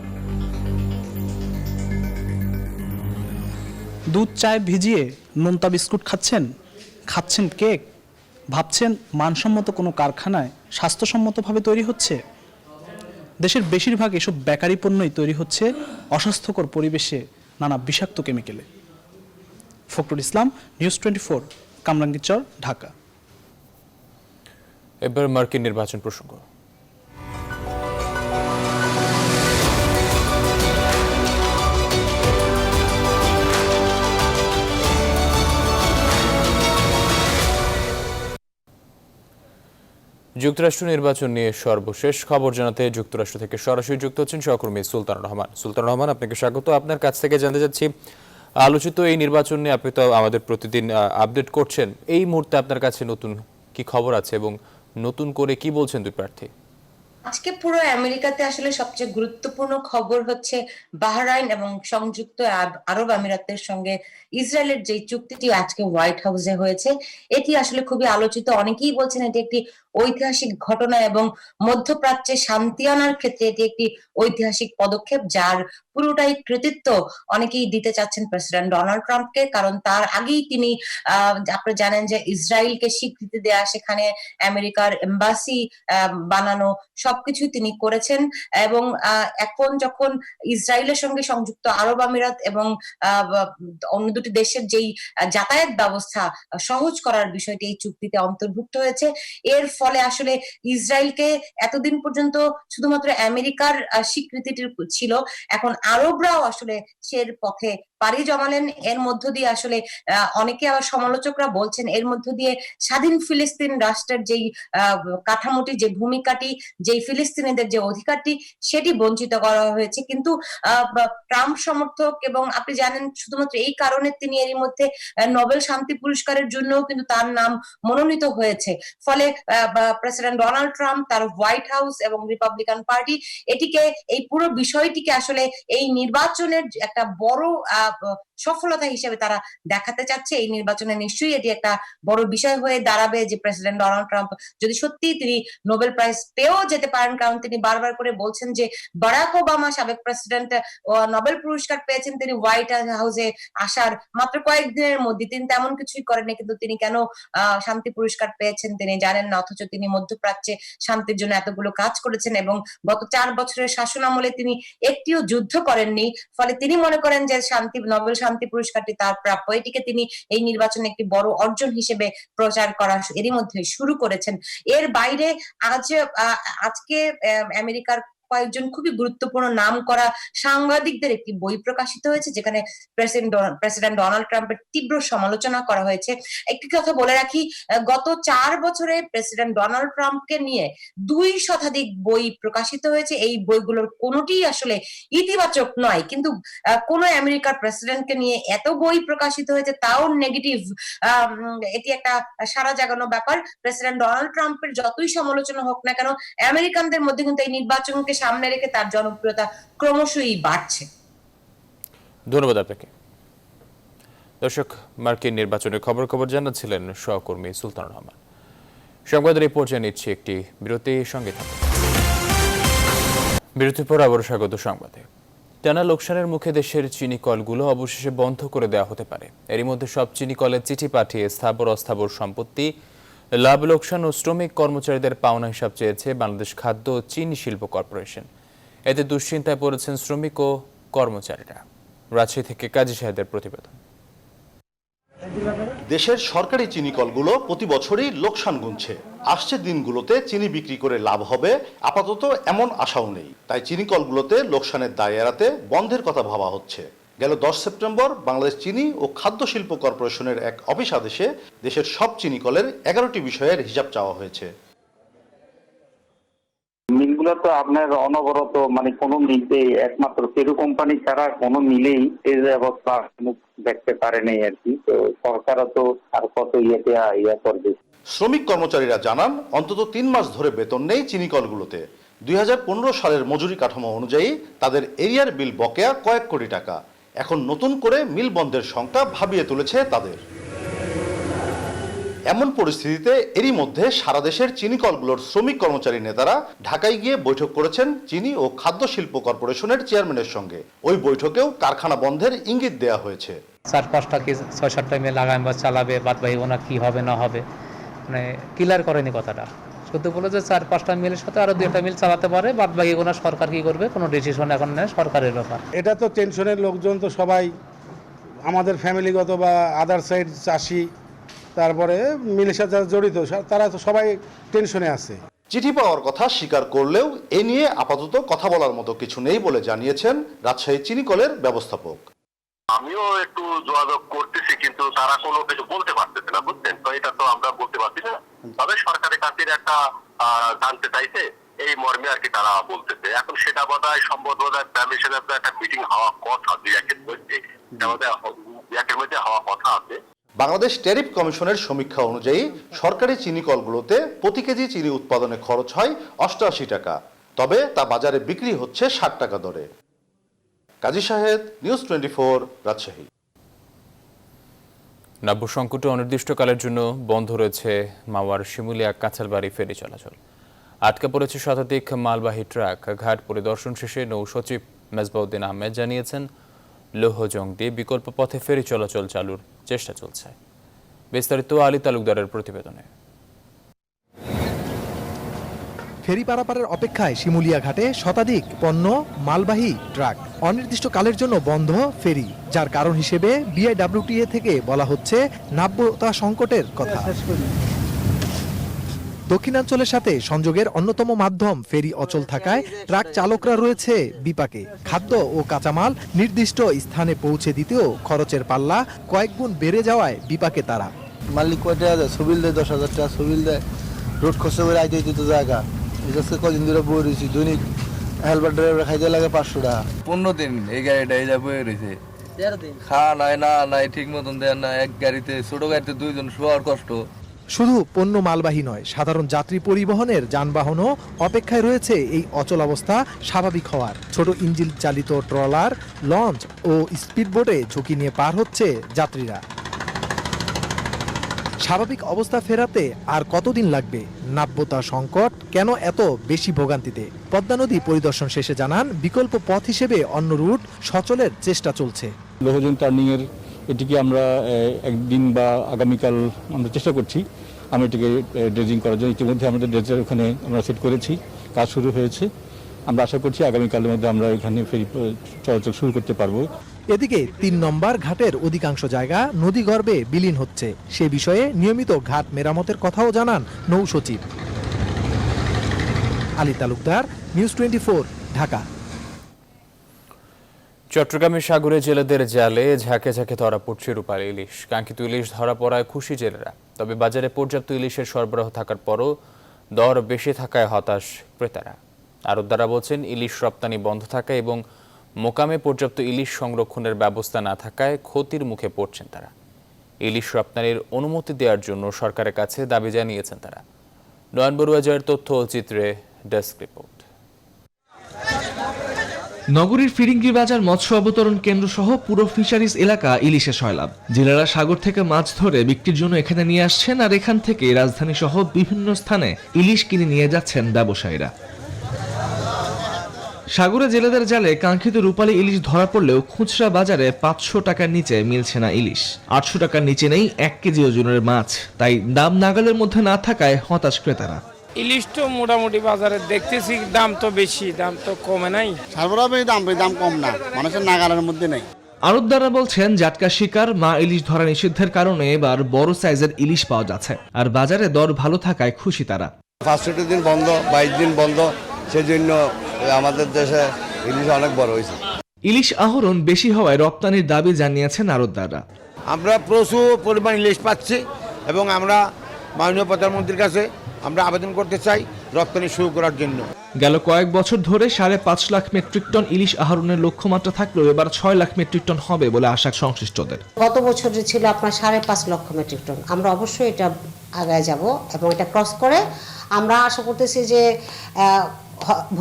দুধ চায় ভিজিয়ে নোনতা বিস্কুট খাচ্ছেন কেক, ভাবছেন মানসম্মত কোনো কারখানায় স্বাস্থ্যসম্মতভাবে তৈরি হচ্ছে? দেশের বেশিরভাগ এসব বেকারি পণ্যই তৈরি হচ্ছে অস্বাস্থ্যকর পরিবেশে নানা বিষাক্ত কেমিক্যালে। ফখরুল ইসলাম, নিউজ 24, কামরাঙ্গীরচর, ঢাকা। এবার মার্কিন নির্বাচন প্রসঙ্গ। যুক্তরাষ্ট্র নির্বাচন নিয়ে সর্বশেষ খবর জানাতে যুক্তরাষ্ট্র থেকে সরাসরি যুক্ত হচ্ছেন সহকর্মী সুলতান রহমান। সুলতান রহমান, আপনাকে স্বাগত। আপনার কাছ থেকে জানতে চাচ্ছি, আলোচিত এই নির্বাচন নিয়ে আপনি তো আমাদের প্রতিদিন আপডেট করছেন, এই মুহূর্তে আপনার কাছে নতুন কি খবর আছে এবং নতুন করে কি বলছেন দুই প্রার্থী? আজকে পুরো আমেরিকাতে আসলে সবচেয়ে গুরুত্বপূর্ণ খবর হচ্ছে বাহরাইন এবং সংযুক্ত আরব আমিরাতের সঙ্গে ইসরায়েলের যে চুক্তিটি আজকে হোয়াইট হাউসে হয়েছে, এটি আসলে খুবই আলোচিত। অনেকেই বলছেন এটি একটি ঐতিহাসিক ঘটনা এবং মধ্যপ্রাচ্যে শান্তি আনার ক্ষেত্রে এটি একটি ঐতিহাসিক পদক্ষেপ, যার পুরোটাই কৃতিত্ব অনেকেই দিতে চাচ্ছেন প্রেসিডেন্ট ডোনাল্ড ট্রাম্পকে। কারণ তার আগেই তিনি আপনারা জানেন যে ইসরায়েলকে স্বীকৃতি দেয়া, সেখানে আমেরিকার এম্বাসি বানানো, সবকিছুই তিনি করেছেন। এবং এখন যখন ইসরায়েলের সঙ্গে সংযুক্ত আরব আমিরাত এবং অন্য দুটি দেশের যেই যাতায়াত ব্যবস্থা সহজ করার বিষয়টি এই চুক্তিতে অন্তর্ভুক্ত হয়েছে, এর ফলে আসলে ইসরায়েলকে এতদিন পর্যন্ত শুধুমাত্র আমেরিকার স্বীকৃতিটি ছিল, এখন আরবরাও আসলে সে পথে পাড়ি জমালেন। এর মধ্য দিয়ে আসলে অনেকে আবার সমালোচকরা বলছেন এর মধ্য দিয়ে স্বাধীন ফিলিস্তিন রাষ্ট্রের যেই কাঠামোটি, যে ভূমিকাটি, যেই ফিলিস্তিনিদের যে অধিকারটি, সেটি বঞ্চিত করা হয়েছে। কিন্তু ট্রাম্প সমর্থক, এবং আপনি জানেন শুধুমাত্র এই কারণে তিনি এরই মধ্যে নোবেল শান্তি পুরস্কারের জন্যও কিন্তু তার নাম মনোনীত হয়েছে। ফলে প্রেসিডেন্ট ডোনাল্ড ট্রাম্প, তার হোয়াইট হাউস এবং রিপাবলিকান পার্টি এটিকে, এই পুরো বিষয়টিকে আসলে এই নির্বাচনের একটা বড় সফলতা হিসেবে তারা দেখাতে চাচ্ছে। এই নির্বাচনে নিশ্চয়ই এটি একটা বড় বিষয় হয়ে দাঁড়াবে যে প্রেসিডেন্ট ডোনাল্ড ট্রাম্প যদি সত্যি তিনি নোবেল প্রাইজ পেয়েও যেতে পারেন, কারণ তিনি বারবার করে বলছেন যে বারাক ওবামা, সাবেক প্রেসিডেন্ট, নোবেল পুরস্কার পেয়েছেন তিনি হোয়াইট হাউসে আসার মাত্র কয়েকদিনের মধ্যে, তিনি তেমন কিছুই করেননি, কিন্তু তিনি কেন শান্তি পুরস্কার পেয়েছেন তিনি জানেন না। অথচ তিনি মধ্যপ্রাচ্যে শান্তির জন্য এতগুলো কাজ করেছেন এবং গত 4 বছরের শাসনামলে তিনি একটিও যুদ্ধ করেননি। ফলে তিনি মনে করেন যে নোবেল শান্তি পুরস্কারটি তার প্রাপ্য। এটিকে তিনি এই নির্বাচনে একটি বড় অর্জন হিসেবে প্রচার করা এরই মধ্যে শুরু করেছেন। এর বাইরে আজকে আমেরিকার কয়েকজন খুবই গুরুত্বপূর্ণ নাম করা সাংবাদিকদের একটি বই প্রকাশিত হয়েছে, যেখানে প্রেসিডেন্ট ডোনাল্ড ট্রাম্পের তীব্র সমালোচনা করা হয়েছে। একটি কথা বলে রাখি, গত 4 বছরে প্রেসিডেন্ট ডোনাল্ড ট্রাম্পকে নিয়ে 2 শতাধিক বই প্রকাশিত হয়েছে। এই বইগুলোর কোনোটিই আসলে ইতিবাচক নয়, কিন্তু কোন আমেরিকার প্রেসিডেন্টকে নিয়ে এত বই প্রকাশিত হয়েছে, তাও নেগেটিভ। এটি একটা সারা জাগানো ব্যাপার। প্রেসিডেন্ট ডোনাল্ড ট্রাম্পের যতই সমালোচনা হোক না কেন, আমেরিকানদের মধ্যে কিন্তু এই নির্বাচনকে সামনে রেখে তার জনপ্রিয়তা ক্রমশই বাড়ছে। ধন্যবাদ আপনাকে। দর্শক, মার্কিন নির্বাচনের খবর জানাচ্ছিলেন সহকর্মী সুলতান রহমান। সংবাদের এই পর্যায়ে নিচ্ছে একটি বিরতি, সঙ্গে থাকুন। বিরতির পর আবারও স্বাগত সংবাদে। টানা লোকসানের মুখে দেশের চিনি কলগুলো অবশেষে বন্ধ করে দেওয়া হতে পারে। এরই মধ্যে সব চিনি কলের চিঠি পাঠিয়ে স্থাবর অস্থাবর সম্পত্তি, লাভ লোকসান ও শ্রমিক কর্মচারীদের পাওনা হিসাব চেয়েছে বাংলাদেশ খাদ্য ও চিনি শিল্প কর্পোরেশন। এতে দুশ্চিন্তায় পড়েছেন শ্রমিক ও কর্মচারীরা। রাজশাহী থেকে কাজী সাহেদের প্রতিবেদন। দেশের সরকারি চিনি কলগুলো প্রতি বছরই লোকসান গুনছে। আসছে দিনগুলোতে চিনি বিক্রি করে লাভ হবে আপাতত এমন আশাও নেই। তাই চিনি কলগুলোতে লোকসানের দায় এড়াতে বন্ধের কথা ভাবা হচ্ছে। গেল 10 সেপ্টেম্বর বাংলাদেশ চিনি ও খাদ্য শিল্প কর্পোরেশনের এক অফিস আদেশে দেশের সব চিনি কলের 11টি বিষয়ের হিসাব চাওয়া হয়েছে। এগুলো তো আপনার অনবরত মানে কোনো মিলতে একমাত্র পেরু কোম্পানি ছাড়া কোনো মিলেই এই যে অবস্থা মুখ দেখতে পারে নাই আর কি। তো সরকারও তো আর কত ইয়া করবে। শ্রমিক কর্মচারীরা জানান অন্তত 3 মাস ধরে বেতন নেই চিনি কলগুলোতে। 2015 সালের মজুরি কাঠামো অনুযায়ী তাদের এরিয়ার বিল বকেয়া কয়েক কোটি টাকা। এখন নতুন করে মিল বন্ধের সংখ্যা ভাবিয়ে তুলেছে তাদের। এমন পরিস্থিতিতে এরই মধ্যে সারা দেশের চিনি কলগুলোর শ্রমিক কর্মচারী নেতারা ঢাকায় গিয়ে বৈঠক করেছেন চিনি ও খাদ্য শিল্প কর্পোরেশনের চেয়ারম্যানের সঙ্গে। ওই বৈঠকেও কারখানা বন্ধের ইঙ্গিত দেয়া হয়েছে। 4-5টা কি 6-7টা মিল আগামী বা চালাবে, বাদ বাকি ওনা কি হবে না হবে মানে ক্লিয়ার করেনি কথাটা। শুধু বলে যে 4-5টা মিলের সাথে আরো 2টা মিল চালাতে পারে, বাদ বাকি ওনা সরকার কি করবে কোনো ডিসিশন এখন নেয় সরকারের ব্যাপার। এটা তো টেনশনের লোকজন তো সবাই আমাদের ফ্যামিলিগত বা আদার সাইড চাষি, তারপরে মিলের সাথে জড়িত, তারা তো সবাই টেনশনে আছে। চিঠি পাওয়ার কথা স্বীকার করলেও এ নিয়ে আপাতত কথা বলার মতো কিছু নেই বলে জানিয়েছেন রাজশাহী চিনি কলের ব্যবস্থাপক। আমিও একটু যোগাযোগ করতেছি, কিন্তু তারা কোনো কিছু বলতে পারতেছে না, বুঝছেন তো। এটা তো আমরা বলতে পারছি না, তবে সরকারের কাছে একটা জানতে চাইছে এই মর্মে আর কি তারা বলতেছে। এখন সেটা বোধহয় সম্ভব একটা মিটিং হওয়া কথা 2-1 মধ্যে হওয়া কথা আছে। বাংলাদেশ ট্যারিফ কমিশনের সমীক্ষা অনুযায়ী সরকারি চিনি কলগুলোতে প্রতি কেজি চিনি উৎপাদনে খরচ হয় 88 টাকা, তবে তা বাজারে বিক্রি হচ্ছে 60 টাকা দরে। কাজী শাহেদ, নিউজ 24, রাজশাহী। নাব্য সংকটে অনির্দিষ্টকালের জন্য বন্ধ রয়েছে মাওয়ার শিমুলিয়া কাঁচালবাড়ি ফেরি চলাচল। আটকা পড়েছে শতাধিক মালবাহী ট্রাক। ঘাট পরিদর্শন শেষে নৌ সচিব মেজবাউদ্দিন আহমেদ জানিয়েছেন লৌহজং দিয়ে বিকল্প পথে ফেরি চলাচল চালুর চেষ্টা চলছে। বিস্তারিত আলী তালুকদারের প্রতিবেদনে। ফেরি পারাপারের অপেক্ষায় শিমুলিয়া ঘাটে শতাধিক পণ্য মালবাহী ট্রাক। অনির্দিষ্টকালের জন্য বন্ধ ফেরি, যার কারণ হিসেবে বিআইডব্লিউটিএ থেকে বলা হচ্ছে নাব্যতা সংকটের কথা। দক্ষিণাঞ্চলের সাথে সংযোগের অন্যতম মাধ্যম ফেরি অচল থাকায় ট্রাক চালকরা রয়েছে বিপাকে। খাদ্য ও কাঁচামাল নির্দিষ্ট স্থানে পৌঁছে দিতেও খরচের পাল্লা কয়েক গুণ বেড়ে যাওয়ায় বিপাকে তারা। মালিক কয় টাকা দেয়? ছবিল দেয় 10,000 টাকা, ছবিল দেয়। রোড খরচ করে আইতে দিতে জায়গা এই কদিন ধরে বই রয়েছি, দৈনিক হেলপার ড্রাইভার খাইতে লাগে 500 টাকা। 15 দিন এই গাড়িটা এই যা বয়ে রয়েছে, খাওয়া নাই ঠিক মতন দেয় না। এক গাড়িতে, ছোট গাড়িতে 2 জন শোয়ার কষ্ট। শুধু পণ্য মালবাহী নয়, সাধারণ যাত্রী পরিবহনের যানবাহনও অপেক্ষায় রয়েছে এই অচল অবস্থা স্বাভাবিক হওয়ার। ছোট ইঞ্জিন চালিত ট্রলার, লঞ্চ ও স্পিডবোটে ঝুঁকি নিয়ে পার হচ্ছে যাত্রীরা। স্বাভাবিক অবস্থা ফেরাতে আর কতদিন লাগবে? নাব্যতা সংকট কেন এত বেশি ভোগান্তিতে? পদ্মা নদী পরিদর্শন শেষে জানান বিকল্প পথ হিসেবে অন্য রুট সচলের চেষ্টা চলছে। লৌহজং টার্নিং এর এটিকে আমরা একদিন বা আগামীকাল আমরা চেষ্টা করছি আমরা এটিকে ড্রেজিং করার জন্য। ইতিমধ্যে আমাদের ড্রেজার ওখানে আমরা সেট করেছি, কাজ শুরু হয়েছে। আমরা আশা করছি আগামীকালের মধ্যে আমরা এখানে ফেরি চলাচল শুরু করতে পারবো। এদিকে 3 নম্বর ঘাটের অধিকাংশ জায়গা নদীগর্ভে বিলীন হচ্ছে। সে বিষয়ে নিয়মিত ঘাট মেরামতের কথাও জানান নৌ সচিব। আলী তালুকদার, নিউজ 24, ঢাকা। চট্টগ্রামের সাগরে জেলেদের জালে ঝাঁকে ঝাঁকে ধরা পড়ছে রূপালী ইলিশ। কাঙ্ক্ষিত ইলিশ ধরা পড়ায় খুশি জেলেরা। তবে বাজারে পর্যাপ্ত ইলিশের সরবরাহ থাকার পরও দর বেশি থাকায় হতাশ ক্রেতারা। আড়তদাররা বলছেন ইলিশ রপ্তানি বন্ধ থাকায় এবং মোকামে পর্যাপ্ত ইলিশ সংরক্ষণের ব্যবস্থা না থাকায় ক্ষতির মুখে পড়ছেন তারা। ইলিশ রপ্তানির অনুমতি দেওয়ার জন্য সরকারের কাছে দাবি জানিয়েছেন তারা। নয়ন বড়ুয়া জয়ের তথ্য ও চিত্রে ডেস্ক রিপোর্ট। নগরীর ফিরিঙ্গি বাজার মৎস্য অবতরণ কেন্দ্র সহ পুরো ফিশারিজ এলাকা ইলিশে সয়লাব। জেলেরা সাগর থেকে মাছ ধরে বিক্রির জন্য এখানে নিয়ে আসছেন, আর এখান থেকে রাজধানী সহ বিভিন্ন স্থানে ইলিশ কিনে নিয়ে যাচ্ছেন ব্যবসায়ীরা। সাগরে জেলেদের জালে কাঙ্ক্ষিত রূপালী ইলিশ ধরা পড়লেও খুচরা বাজারে 500 টাকার নিচে মিলছে না ইলিশ। 800 টাকার নিচে নেই 1 কেজি ওজনের মাছ। তাই দাম নাগালের মধ্যে না থাকায় হতাশ ক্রেতারা। ইলিশ তো মোটামুটি বাজারে দেখতেছি দাম তো বেশি, দাম তো কমে নাই। সর্বরাবে দাম কম না, মানুষের নাগালের মধ্যে নেই। আড়তদাররা বলছেন জাটকা শিকার, মা ইলিশ ধরা নিষিদ্ধের কারণে এবার বড় সাইজের ইলিশ পাওয়া যাচ্ছে, আর বাজারে দর ভালো থাকায় খুশি তারা। 65 দিন বন্ধ, 22 দিন বন্ধ, সেজন্য আমাদের দেশে ইলিশ অনেক বড় হয়েছে। ইলিশ আহরণ বেশি হওয়ায় রপ্তানির দাবি জানিয়েছেন আড়তদাররা। আমরা প্রচুর পরিমাণ ইলিশ পাচ্ছি এবং আমরা মাননীয় প্রধানমন্ত্রীর কাছে আমরা আবেদন করতে চাই রপ্তানি শুরু করার জন্য। গেল কয়েক বছর ধরে 5.5 লাখ মেট্রিক টন ইলিশ আহরণের লক্ষ্যমাত্রা থাকলেও এবার 6 লাখ মেট্রিক টন হবে বলে আশা সংশ্লিষ্টদের। গত বছরে ছিল আপনার 5.5 লক্ষ মেট্রিক টন। আমরা অবশ্যই এটা আগায় যাব এবং এটা ক্রস করে আমরা আশা করতেছি যে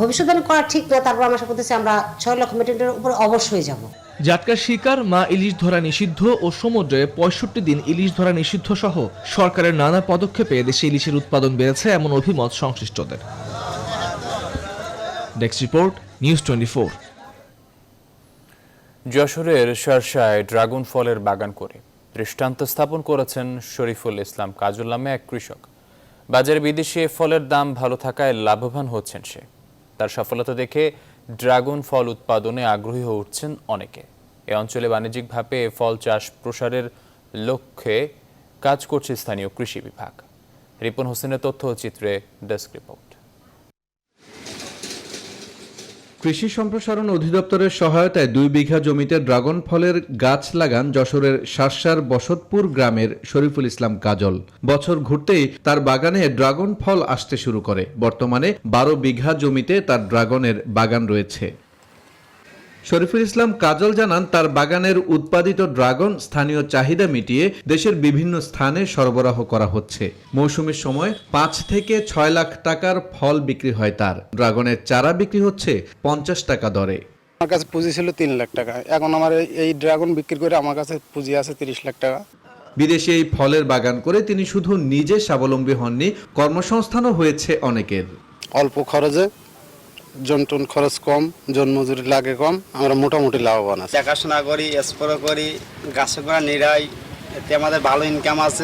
ভবিষ্যৎবাণী করা ঠিক না, তারপর আমরা আশা করতেছি আমরা 6 লক্ষ মেট্রিক টনের উপরে অবশ্যই যাব। জাটকা শিকার, মা ইলিশ ধরা নিষিদ্ধ ও সমুদ্রে 65 দিন ইলিশ ধরা নিষিদ্ধ সহ সরকারের নানা পদক্ষেপে দেশে ইলিশের উৎপাদন বেড়েছে এমন অভিমত সংশ্লিষ্টদের। Desk report, news 24। যশোরের শার্শায় ড্রাগন ফলের বাগান করে দৃষ্টান্ত স্থাপন করেছেন শরীফুল ইসলাম কাজল নামে এক কৃষক। বাজারে বিদেশি ফলের দাম ভালো থাকায় লাভবান হচ্ছেন সে। তার সফলতা দেখে ড্রাগন ফল উৎপাদনে আগ্রহী হয়ে উঠছেন অনেকে। এ অঞ্চলে বাণিজ্যিকভাবে ফল চাষ প্রসারের লক্ষ্যে কাজ করছে স্থানীয় কৃষি বিভাগ। রিপন হোসেনের তথ্য চিত্রে ডেস্ক রিপোর্ট। কৃষি সম্প্রসারণ অধিদপ্তরের সহায়তায় 2 বিঘা জমিতে ড্রাগন ফলের গাছ লাগান যশোরের শার্শার বসতপুর গ্রামের শরীফুল ইসলাম কাজল। বছর ঘুরতেই তার বাগানে ড্রাগন ফল আসতে শুরু করে। বর্তমানে 12 বিঘা জমিতে তার ড্রাগনের বাগান রয়েছে। শরীফুল ইসলাম কাজল জানান, তার বাগানের উৎপাদিত ড্রাগন স্থানীয় চাহিদা মিটিয়ে দেশের বিভিন্ন স্থানে সরবরাহ করা হচ্ছে। মৌসুমের সময় 5 থেকে 6 লাখ টাকার ফল বিক্রি হয় তার। ড্রাগনের চারা বিক্রি হচ্ছে 50 টাকা দরে। আমার কাছে পুঁজি ছিল 3 লাখ টাকা, এখন আমার এই ড্রাগন বিক্রি করে আমার কাছে পুঁজি আছে 30 লাখ টাকা। বিদেশে এই ফলের বাগান করে তিনি শুধু নিজে স্বাবলম্বী হননি, কর্মসংস্থানও হয়েছে অনেকের। অল্প খরচে, জন্টন খরচ কম, জন্মজুরি লাগে কম, আমরা মোটামুটি লাভবান আছি। দেখাশোনা করি, স্প্রে করি, গাছে গোড়া নিরাই, এতে আমাদের ভালো ইনকাম আছে।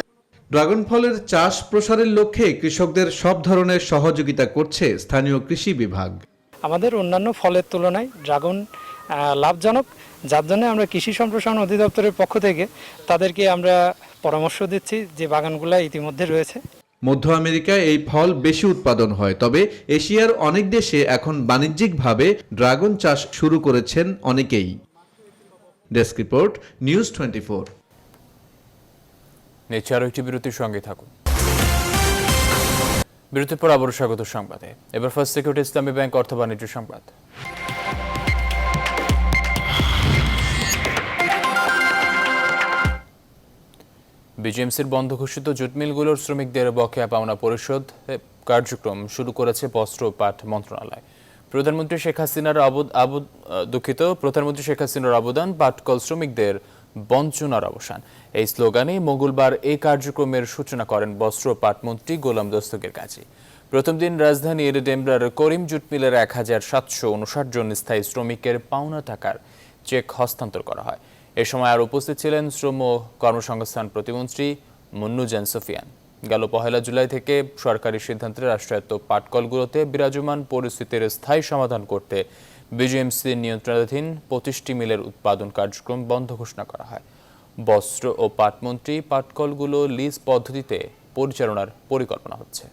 ড্রাগন ফলের চাষ প্রসারের লক্ষ্যে কৃষকদের সব ধরনের সহযোগিতা করছে স্থানীয় কৃষি বিভাগ। আমাদের অন্যান্য ফলের তুলনায় ড্রাগন লাভজনক, যার জন্য আমরা কৃষি সম্প্রসারণ অধিদপ্তরের পক্ষ থেকে তাদেরকে আমরা পরামর্শ দিচ্ছি যে বাগানগুলো ইতিমধ্যে রয়েছে। মধ্য আমেরিকায় এই ফল বেশি উৎপাদন হয়, তবে এশিয়ার অনেক দেশে এখন বাণিজ্যিকভাবে ড্রাগন চাষ শুরু করেছেন অনেকেই। Desk report, news 24। নিচে আরও একটি বিরতির সঙ্গে থাকুন। বিরতির পর আবারও স্বাগত সংবাদে। এবার ফার্স্ট সিকিউরিটি ইসলামী ব্যাংক অর্থ বাণিজ্য সংবাদ। বিজিএমসির বন্ধ ঘোষিত জুট মিলগুলোর শ্রমিকদের বকেয়া পাওনা পরিশোধ কার্যক্রম শুরু করেছে বস্ত্র ও পাট মন্ত্রণালয়। প্রধানমন্ত্রী শেখ হাসিনার অবদান, পাটকল শ্রমিকদের বঞ্চনার অবসান, এই স্লোগানে মঙ্গলবার এই কার্যক্রমের সূচনা করেন বস্ত্র ও পাট মন্ত্রী গোলাম দস্তগীর কাজী। প্রথম দিন রাজধানীর ডেমরার করিম জুট মিলের 1759 জন স্থায়ী শ্রমিকের পাওনা টাকার চেক হস্তান্তর করা হয়। এ সময় আর উপস্থিত ছিলেন শ্রম ও কর্মসংস্থান প্রতিমন্ত্রী মুন্নুজান সুফিয়ান। গেল 1 জুলাই থেকে সরকারি সিদ্ধান্তে রাষ্ট্রায়ত্ত পাটকলগুলোতে বিরাজমান পরিস্থিতির স্থায়ী সমাধান করতে বিজিএমসির নিয়ন্ত্রণাধীন 25টি মিলের উৎপাদন কার্যক্রম বন্ধ ঘোষণা করা হয়। বস্ত্র ও পাটমন্ত্রী পাটকলগুলো লিজ পদ্ধতিতে পরিচালনার পরিকল্পনা হচ্ছে।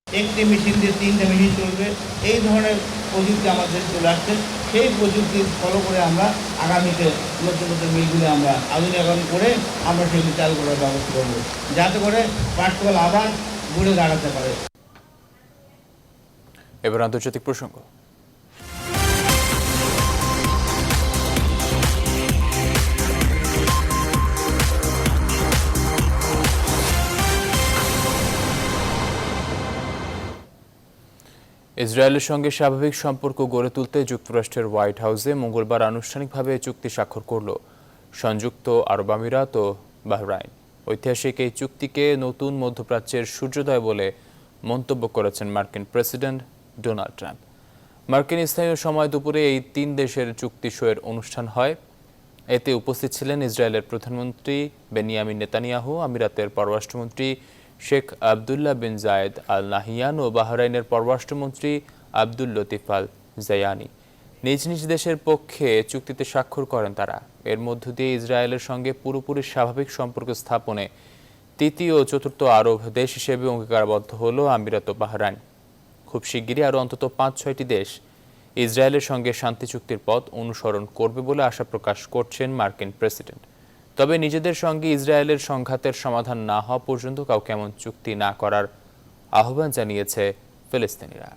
একটি মেশিন দিয়ে 3টে মেশিন চলবে, এই ধরনের প্রযুক্তি আমাদের চলে আসছে। সেই প্রযুক্তি ফলো করে আমরা আগামীতে নতুন নতুন মিলগুলি আমরা আধুনিকরণ করে আমরা সেগুলি চালু করার ব্যবস্থা করব, যাতে করে পাটকল আবার ঘুরে দাঁড়াতে পারে। এবার আন্তর্জাতিক প্রসঙ্গ। ইসরায়েলের সঙ্গে স্বাভাবিক সম্পর্ক গড়ে তুলতে যুক্তরাষ্ট্রের হোয়াইট হাউসে মঙ্গলবার আনুষ্ঠানিকভাবে চুক্তি স্বাক্ষর করল সংযুক্ত আরব আমিরাত ও বাহরাইন। ঐতিহাসিক এই চুক্তিকে নতুন মধ্যপ্রাচ্যের সূর্যোদয় বলে মন্তব্য করেছেন মার্কিন প্রেসিডেন্ট ডোনাল্ড ট্রাম্প। মার্কিন স্থানীয় সময় দুপুরে এই 3 দেশের চুক্তি সইয়ের অনুষ্ঠান হয়। এতে উপস্থিত ছিলেন ইসরায়েলের প্রধানমন্ত্রী বেনিয়ামিন নেতানিয়াহু, আমিরাতের পররাষ্ট্রমন্ত্রী শেখ আবদুল্লাহ বিন জায়েদ আল নাহিয়ান ও বাহরাইনের পররাষ্ট্রমন্ত্রী আব্দুল লতিফ আল জায়ানি। নিজ নিজ দেশের পক্ষে চুক্তিতে স্বাক্ষর করেন তারা। এর মধ্য দিয়ে ইসরায়েলের সঙ্গে পুরোপুরি স্বাভাবিক সম্পর্ক স্থাপনে তৃতীয় ও চতুর্থ আরব দেশ হিসেবে অঙ্গীকারবদ্ধ হল আমিরাত ও বাহরাইন। খুব শিগগিরই আরও অন্তত 5-6টি দেশ ইসরায়েলের সঙ্গে শান্তি চুক্তির পথ অনুসরণ করবে বলে আশা প্রকাশ করছেন মার্কিন প্রেসিডেন্ট। তবে নিজেদের সঙ্গে ইসরায়েলের সংঘাতের সমাধান না হওয়া পর্যন্ত কাউকে এমন চুক্তি না করার আহ্বান জানিয়েছে ফিলিস্তিনিরা।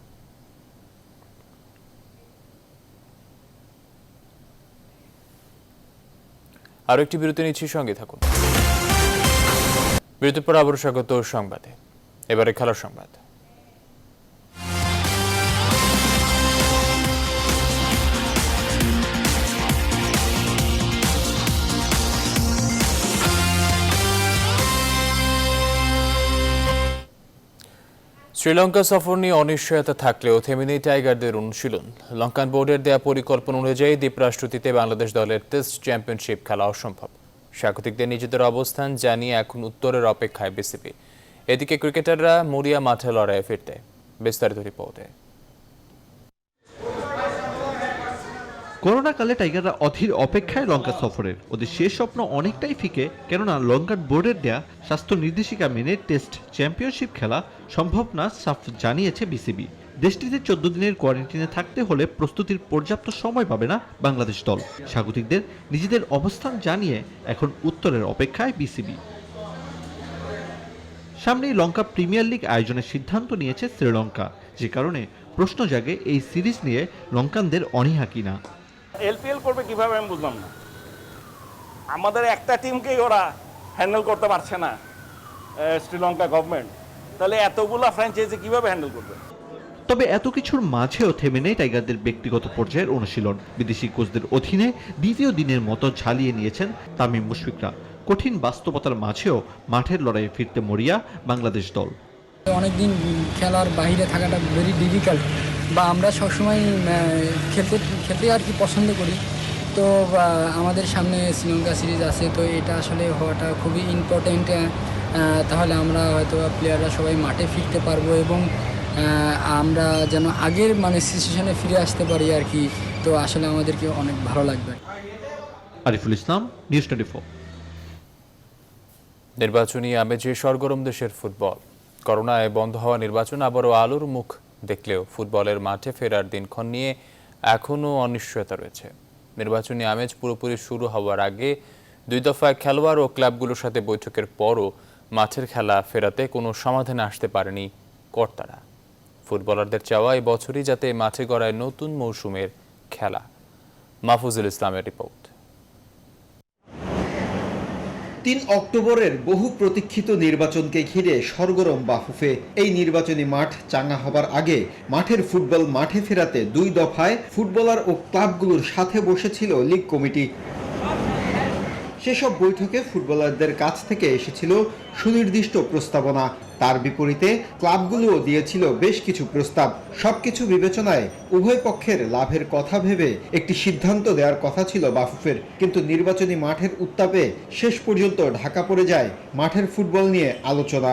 আরও একটি বিরতি নিচ্ছি, সঙ্গে থাকুন। বিরতির পর আবারও স্বাগত সংবাদে। এবারে খেলার সংবাদ। শ্রীলঙ্কা সফর নিয়ে অনিশ্চয়তা থাকলেও থেমে নেই টাইগারদের অনুশীলন। লঙ্কান বোর্ডের দেয়া পরিকল্পনা অনুযায়ী দ্বীপরাষ্ট্রটিতে বাংলাদেশ দলের টেস্ট চ্যাম্পিয়নশিপ খেলা অসম্ভব। স্বাগতিকদের নিজেদের অবস্থান জানিয়ে এখন উত্তরের অপেক্ষায় বিসিবি। এদিকে ক্রিকেটাররা মরিয়া মাঠে লড়াইয়ে ফিরতে। বিস্তারিত রিপোর্টে। করোনাকালে টাইগাররা অধীর অপেক্ষায় লঙ্কা সফরের। ওদের শেষ স্বপ্ন অনেকটাই ফিকে, কেননা লঙ্কান বোর্ডের দেয়া স্বাস্থ্য নির্দেশিকা মেনে টেস্ট চ্যাম্পিয়নশিপ খেলা সম্ভব না সাফ জানিয়েছে বিসিবি। দেশটিতে 14 দিনের কোয়ারেন্টিনে থাকতে হলে প্রস্তুতির পর্যাপ্ত সময় পাবে না বাংলাদেশ দল। স্বাগতিকদের নিজেদের অবস্থান জানিয়ে এখন উত্তরের অপেক্ষায় বিসিবি। সামনেই লঙ্কা প্রিমিয়ার লিগ আয়োজনের সিদ্ধান্ত নিয়েছে শ্রীলঙ্কা, যে কারণে প্রশ্ন জাগে এই সিরিজ নিয়ে লঙ্কানদের অনীহা কিনা। এলপিএল করবে কিভাবে আমি বুঝলাম না। আমাদের একটা টিমকেই ওরা হ্যান্ডেল করতে পারছে না শ্রীলঙ্কা গভর্নমেন্ট, তাহলে এতগুলা ফ্র্যাঞ্চাইজি কিভাবে হ্যান্ডেল করবে? তবে এত কিছুর মাঝেও থেমে নেই টাইগারদের ব্যক্তিগত পর্যায়ের অনুশীলন। বিদেশি কোচদের অধীনে দ্বিতীয় দিনের মতো ঝালিয়ে নিয়েছেন তামিম মুশফিকরা। কঠিন বাস্তবতার মাঝেও মাঠের লড়াইয়ে ফিরতে মরিয়া বাংলাদেশ দল। অনেকদিন খেলার বাইরে থাকাটা ভেরি ডিফিকাল্ট, বা আমরা সবসময় খেলতে আর কি পছন্দ করি। তো আমাদের সামনে শ্রীলঙ্কা সিরিজ আছে, তো এটা আসলে হওয়াটা খুবই ইম্পর্টেন্ট। তাহলে আমরা হয়তো প্লেয়াররা সবাই মাঠে ফিরতে পারবো এবং আমরা যেন আগের সিচুয়েশনে ফিরে আসতে পারি আর কি। তো আসলে আমাদেরকে অনেক ভালো লাগবে। আরিফুল ইসলাম, নিউজ 24। নির্বাচনী আমেজে সরগরম দেশের ফুটবল। করোনায় বন্ধ হওয়া নির্বাচন আবারও আলোর মুখ দেখলেও ফুটবলের মাঠে ফেরার দিনক্ষণ নিয়ে এখনও অনিশ্চয়তা রয়েছে। নির্বাচনী আমেজ পুরোপুরি শুরু হওয়ার আগে 2 দফায় খেলোয়াড় ও ক্লাবগুলোর সাথে বৈঠকের পরও মাঠের খেলা ফেরাতে কোনো সমাধানে আসতে পারেনি কর্তারা। ফুটবলারদের চাওয়া এই বছরই যাতে মাঠে গড়ায় নতুন মৌসুমের খেলা। মাহফুজুল ইসলামের রিপোর্ট। 3 অক্টোবরের বহু প্রতীক্ষিত নির্বাচনকে ঘিরে সরগরম বাফুফে। এই নির্বাচনী মাঠ চাঙ্গা হবার আগে মাঠের ফুটবল মাঠে ফেরাতে 2 দফায় ফুটবলার ও ক্লাবগুলোর সাথে বসেছিল লীগ কমিটি। সেসব বৈঠকে ফুটবলারদের কাছ থেকে এসেছিল সুনির্দিষ্ট প্রস্তাবনা। তার বিপরীতে ক্লাবগুলোও দিয়েছিল বেশ কিছু প্রস্তাব। সবকিছু বিবেচনায় উভয় পক্ষের লাভের কথা ভেবে একটি সিদ্ধান্ত দেওয়ার কথা ছিল বাফুফের, কিন্তু নির্বাচনী মাঠের উত্তাপে শেষ পর্যন্ত ঢাকা পড়ে যায় মাঠের ফুটবল নিয়ে আলোচনা।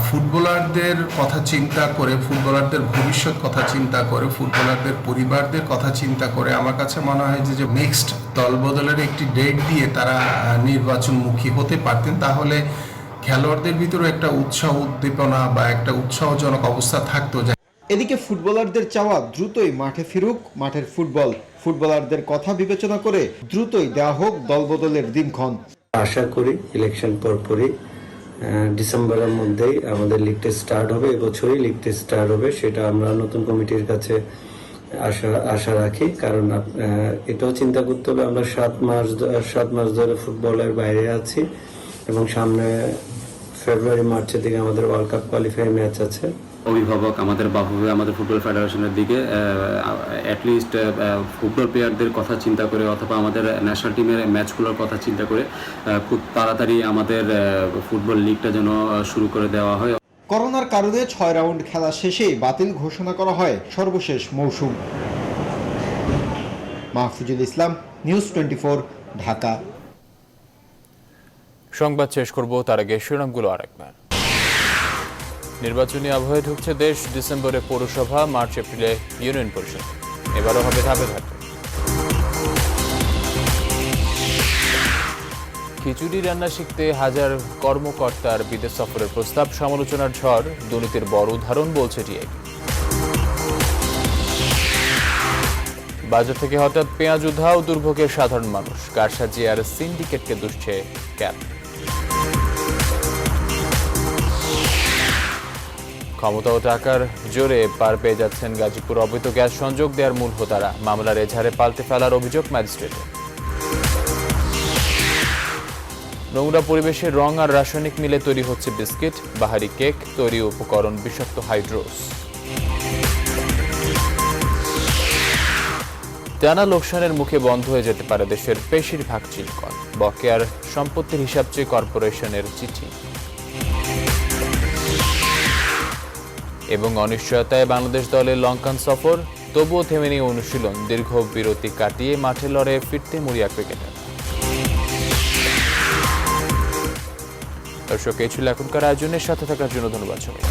ফুটবলারদের কথা চিন্তা করে, ফুটবলারদের ভবিষ্যৎ কথা চিন্তা করে, ফুটবলারদের পরিবারদের কথা চিন্তা করে আমার কাছে মনে হয় যে নেক্সট দলবদলের একটি ডেট দিয়ে তারা নির্বাচনমুখী হতে পারতেন, তাহলে খেলোয়াড়দের ভিতরে একটা উৎসাহ উদ্দীপনা বা একটা উৎসাহজনক অবস্থা থাকতো। এদিকে ফুটবলারদের চাওয়া দ্রুতই মাঠে ফিরুক মাঠের ফুটবল। ফুটবলারদের কথা বিবেচনা করে দ্রুতই দেওয়া হোক দলবদলের দিনক্ষণ। আশা করি ইলেকশন পরপরই ডিসেম্বরের মধ্যেই আমাদের লিগ টেস্ট স্টার্ট হবে। এবছরই লিগ টেস্ট স্টার্ট হবে, সেটা আমরা নতুন কমিটির কাছে আশা রাখি। কারণ এটাও চিন্তা করতে হবে, আমরা 7 মাস ধরে ফুটবলের বাইরে আছি এবং সামনে ফেব্রুয়ারি মার্চের দিকে আমাদের ওয়ার্ল্ড কাপ কোয়ালিফাই ম্যাচ আছে। অভিভাবক আমাদের বাফুফে আমাদের ফুটবল ফেডারেশনের দিকে অ্যাটলিস্ট ফুটবল প্লেয়ারদের কথা চিন্তা করে অথবা আমাদের ন্যাশনাল টিমের ম্যাচগুলোর কথা চিন্তা করে খুব তাড়াতাড়ি আমাদের ফুটবল লিগটা যেন শুরু করে দেওয়া হয়। করোনার কারণে 6 রাউন্ড খেলা শেষেই বাতিল ঘোষণা করা হয় সর্বশেষ মৌসুম। মাহফুজুল ইসলাম, নিউজ 24, ঢাকা। সংবাদ শেষ করব, তার আগে শিরোনামগুলো আরেকবার। নির্বাচনী আবহে ঢুকছে দেশ। ডিসেম্বরে পৌরসভা, মার্চ এপ্রিলে ইউনিয়ন পরিষদ। এবারও হবে ধাপে ধাপে। খিচুড়ি রান্না শিখতে হাজার কর্মকর্তার বিদেশ সফরের প্রস্তাব, সমালোচনার ঝড়। দুর্নীতির বড় উদাহরণ বলছে টিআইবি। বাজার থেকে হঠাৎ পেঁয়াজ উধাও, দুর্ভোগের সাধারণ মানুষ। কারসাজি আর সিন্ডিকেটকে দুষছে ক্যাব। ক্ষমতা ও টাকার জোরে পার পেয়ে যাচ্ছেন গাজীপুর। অবৈধ গ্যাস সংযোগ দেওয়ার মূল হোতারা। মামলার এজাহারে পাল্টে ফেলার অভিযোগ ম্যাজিস্ট্রেটের। নোংরা পরিবেশে রং আর রাসায়নিক মিলে তৈরি হচ্ছে বিস্কিট। বাহারি কেক তৈরি উপকরণ বিষাক্ত হাইড্রোস। টানা লোকসানের মুখে বন্ধ হয়ে যেতে পারে দেশের বেশিরভাগ চিনিকল। বকেয়ার সম্পত্তির হিসাব চেয়ে কর্পোরেশনের চিঠি। এবং অনিশ্চয়তায় বাংলাদেশ দলের লঙ্কান সফর, তবুও থেমে নেই অনুশীলন। দীর্ঘ বিরতি কাটিয়ে মাঠে লড়ে ফিরতে মরিয়া ক্রিকেটার। দর্শক, এই ছিল এখনকার আয়োজনের সাথে থাকার জন্য ধন্যবাদ সবাই।